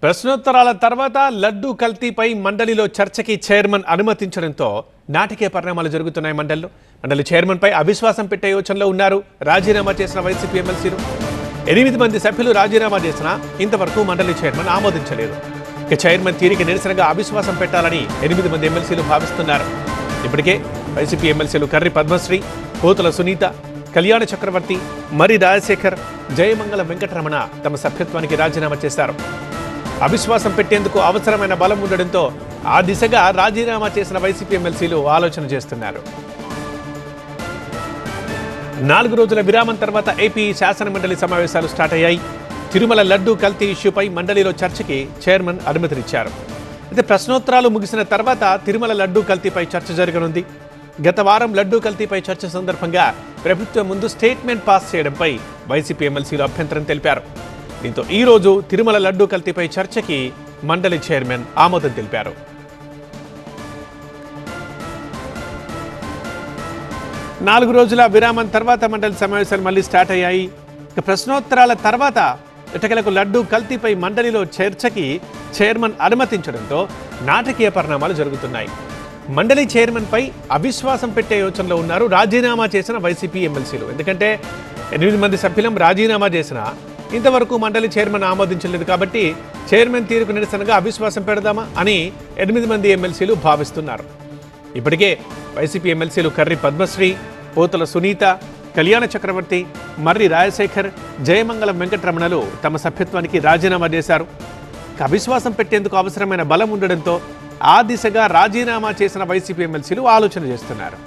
ప్రశ్నోత్తరాల తర్వాత లడ్డూ కల్తీపై మండలిలో చర్చకి చైర్మన్ అనుమతించడంతో నాటకీయ పరిణామాలు జరుగుతున్నాయి. మండలి చైర్మన్ పై అవిశ్వాసం పెట్టే యోచనలో ఉన్నారు. రాజీనామా చేసిన వైసీపీ ఎమ్మెల్సీలు 8 మంది సభ్యులు రాజీనామా చేసినా ఇంతవరకు మండలి చైర్మన్ ఆమోదించలేదు. ఇక చైర్మన్ తీరికి నిరసనగా అవిశ్వాసం పెట్టాలని 8 మంది ఎమ్మెల్సీలు భావిస్తున్నారు. ఇప్పటికే వైసీపీ ఎమ్మెల్సీలు కర్రి పద్మశ్రీ, పోతుల సునీత, కళ్యాణ చక్రవర్తి, మరి రాజశేఖర్, జయమంగళం వెంకటరమణ తమ సభ్యత్వానికి రాజీనామా చేశారు. అవిశ్వాసం పెట్టేందుకు అవసరమైన బలం ఉండడంతో ఆ దిశగా రాజీనామా చేసిన వైసీపీ ఎమ్మెల్సీలు ఆలోచన చేస్తున్నారు. 4 రోజుల విరామం తర్వాత ఏపీ శాసనమండలి సమావేశాలు స్టార్ట్ అయ్యాయి. తిరుమల లడ్డూ కల్తీ ఇష్యూపై మండలిలో చర్చకి చైర్మన్ అనుమతినిచ్చారు. అయితే ప్రశ్నోత్తరాలు ముగిసిన తర్వాత తిరుమల లడ్డూ కల్తీపై చర్చ జరగనుంది. గత వారం లడ్డూ కల్తీపై చర్చ సందర్భంగా ప్రభుత్వం ముందు స్టేట్మెంట్ పాస్ చేయడంపై వైసీపీ ఎమ్మెల్సీలు అభ్యంతరం తెలిపారు. దీంతో ఈ రోజు తిరుమల లడ్డూ కల్తీపై చర్చకి మండలి చైర్మన్ ఆమోదం తెలిపారు. నాలుగు రోజుల విరామం తర్వాత మండలి సమావేశాలు మళ్లీ స్టార్ట్ అయ్యాయి. ప్రశ్నోత్తరాల తర్వాత ఎట్టకేలకు లడ్డూ కల్తీపై మండలిలో చర్చకి చైర్మన్ అనుమతించడంతో నాటకీయ పరిణామాలు జరుగుతున్నాయి. మండలి చైర్మన్ పై అవిశ్వాసం పెట్టే యోచనలో ఉన్నారు రాజీనామా చేసిన వైసీపీ ఎమ్మెల్సీలు. ఎందుకంటే 8 మంది సభ్యులం రాజీనామా చేసినా ఇంతవరకు మండలి చైర్మన్ ఆమోదించలేదు కాబట్టి చైర్మన్ తీరుకు నిరసనగా అవిశ్వాసం పెడదామా అని 8 మంది ఎమ్మెల్సీలు భావిస్తున్నారు. ఇప్పటికే వైసీపీ ఎమ్మెల్సీలు కర్రి పద్మశ్రీ, పోతుల సునీత, కళ్యాణ చక్రవర్తి, మర్రి రాజశేఖర్, జయమంగళం వెంకటరమణలు తమ సభ్యత్వానికి రాజీనామా చేశారు. అవిశ్వాసం పెట్టేందుకు అవసరమైన బలం ఉండడంతో ఆ దిశగా రాజీనామా చేసిన వైసీపీ ఎమ్మెల్సీలు ఆలోచన చేస్తున్నారు.